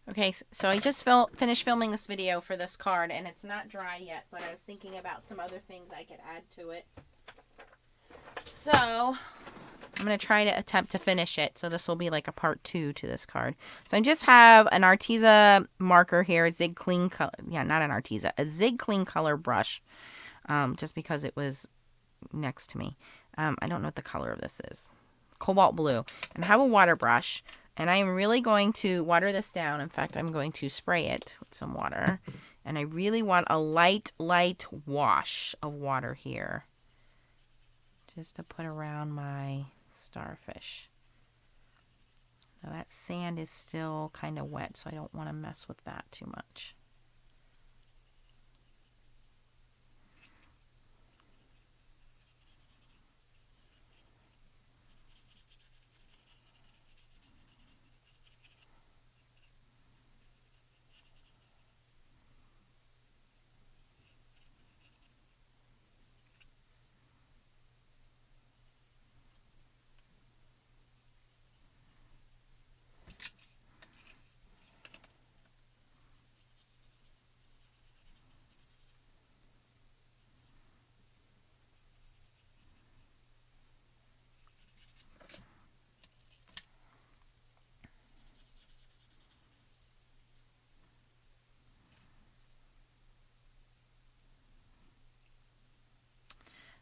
Okay, so I just finished filming this video for this card, and it's not dry yet, but I was thinking about some other things I could add to it. So, I'm going to try to attempt to finish it, so this will be like a part 2 to this card. So I just have an Arteza marker here, a Zig Clean color, yeah, not an Arteza, a Zig Clean color brush, just because it was next to me. I don't know what the color of this is. Cobalt blue. And I have a water brush. And I am really going to water this down. In fact, I'm going to spray it with some water. And I really want a light wash of water here. Just to put around my starfish. Now that sand is still kind of wet, so I don't want to mess with that too much.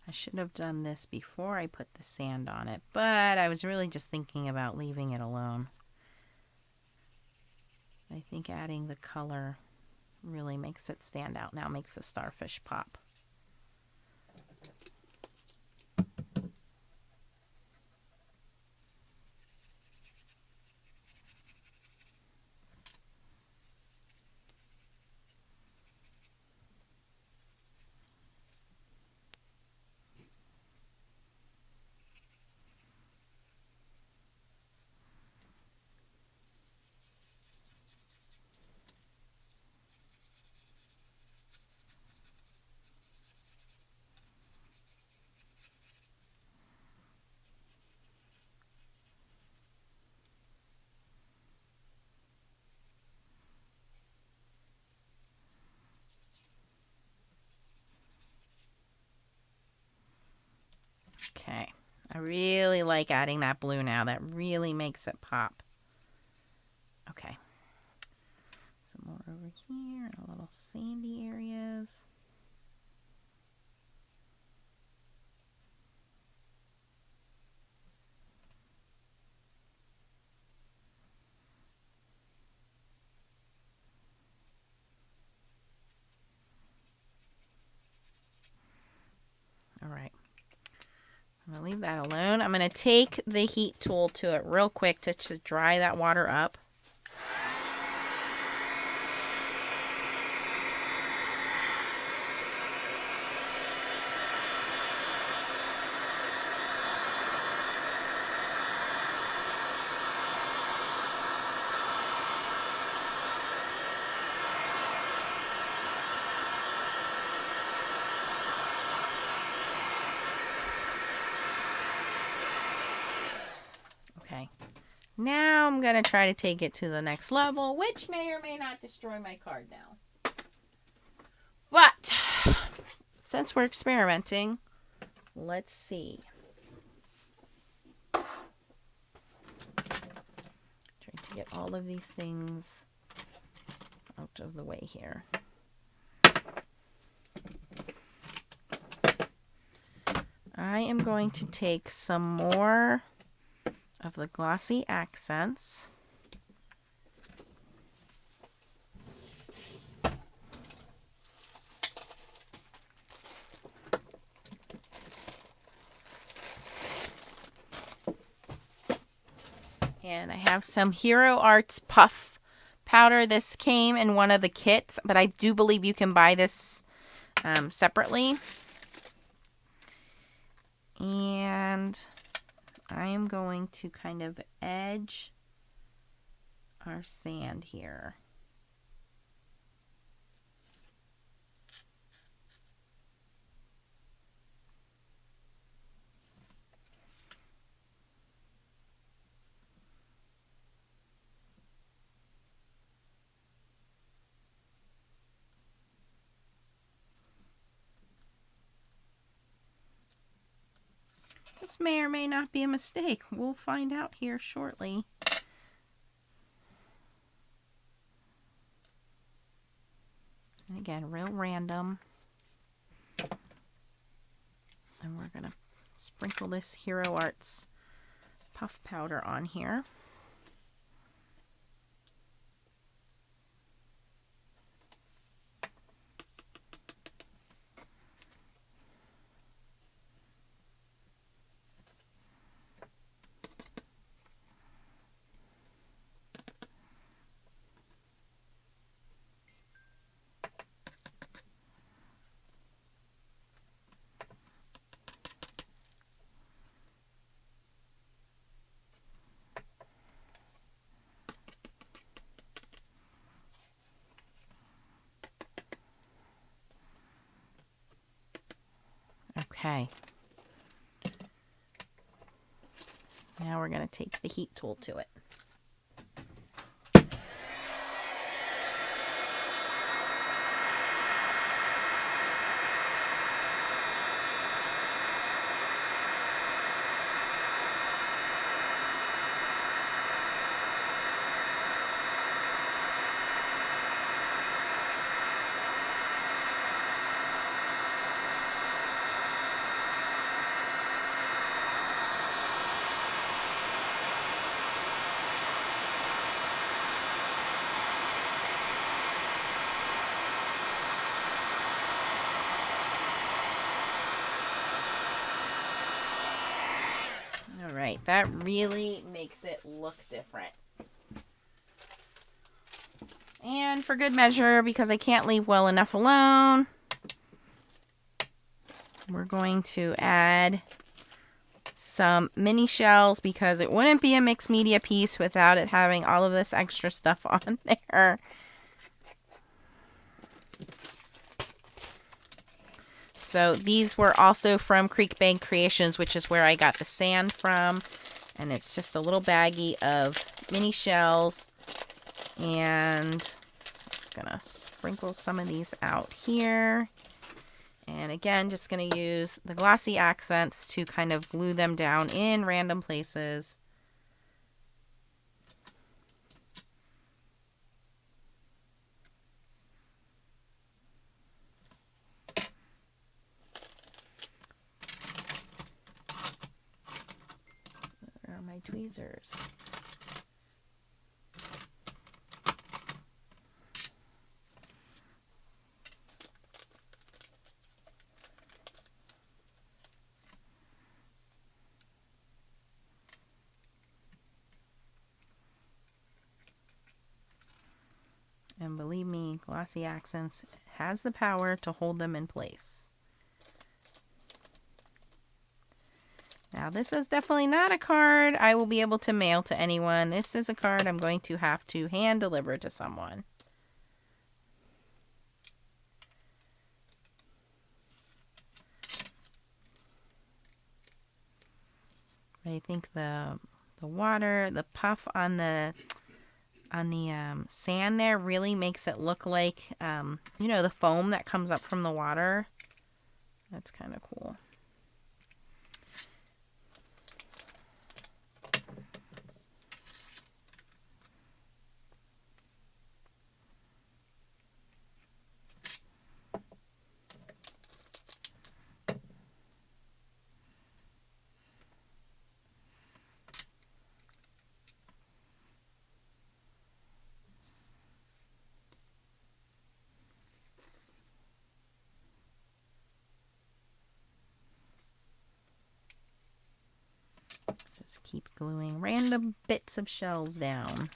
I should have done this before I put the sand on it, but I was really just thinking about leaving it alone. I think adding the color really makes it stand out now, makes the starfish pop. Okay, I really like adding that blue now. That really makes it pop. Okay, some more over here, a little sandy areas. All right. I'm going to leave that alone. I'm going to take the heat tool to it real quick to dry that water up. Okay. Now I'm going to try to take it to the next level, which may or may not destroy my card now. But since we're experimenting, let's see. Trying to get all of these things out of the way here. I am going to take some more of the Glossy Accents. And I have some Hero Arts Puff powder. This came in one of the kits, but I do believe you can buy this separately. And I am going to kind of edge our sand here. This may or may not be a mistake. We'll find out here shortly. And again, real random. And we're going to sprinkle this Hero Arts puff powder on here. Okay. Now we're going to take the heat tool to it. Alright, that really makes it look different. And for good measure, because I can't leave well enough alone, we're going to add some mini shells, because it wouldn't be a mixed media piece without it having all of this extra stuff on there. So these were also from Creekbank Creations, which is where I got the sand from. And it's just a little baggie of mini shells. And I'm just going to sprinkle some of these out here. And again, just going to use the Glossy Accents to kind of glue them down in random places. Where are my tweezers? And believe me, Glossy Accents has the power to hold them in place. Now, this is definitely not a card I will be able to mail to anyone. This is a card I'm going to have to hand deliver to someone. I think the water, the puff on the sand there really makes it look like, you know, the foam that comes up from the water. That's kind of cool. Just keep gluing random bits of shells down.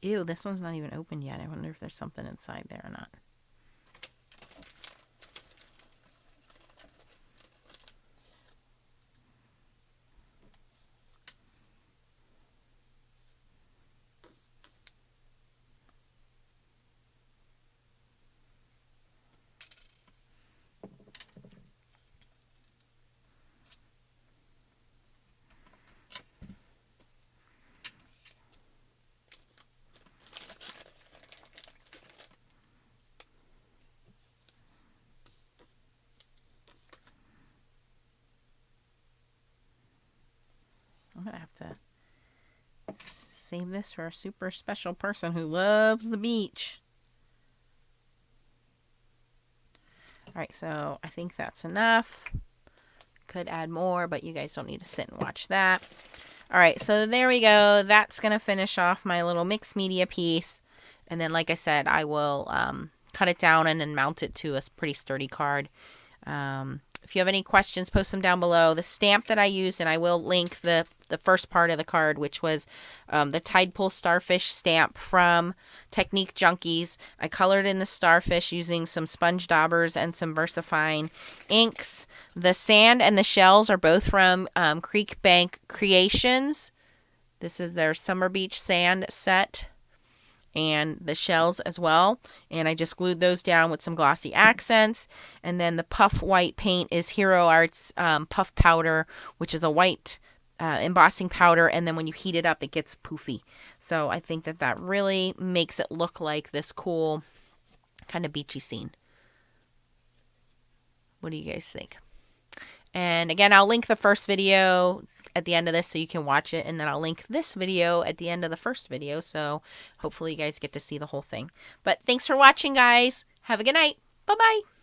Ew, this one's not even opened yet. I wonder if there's something inside there or not. save this for a super special person who loves the beach. Alright, so I think that's enough. Could add more, but you guys don't need to sit and watch that. Alright, so there we go. That's going to finish off my little mixed media piece. And then, like I said, I will cut it down and then mount it to a pretty sturdy card. If you have any questions, post them down below. The stamp that I used, and I will link the first part of the card, which was the Tidepool Starfish stamp from Technique Junkies. I colored in the starfish using some sponge daubers and some VersaFine inks. The sand and the shells are both from Creekbank Creations. This is their Summer Beach sand set. And the shells as well. And I just glued those down with some Glossy Accents. And then the puff white paint is Hero Art's puff powder, which is a white embossing powder. And then when you heat it up, it gets poofy. So I think that really makes it look like this cool kind of beachy scene. What do you guys think? And again, I'll link the first video at the end of this so you can watch it, and then I'll link this video at the end of the first video, so hopefully you guys get to see the whole thing. But thanks for watching, guys. Have a good night. Bye-bye.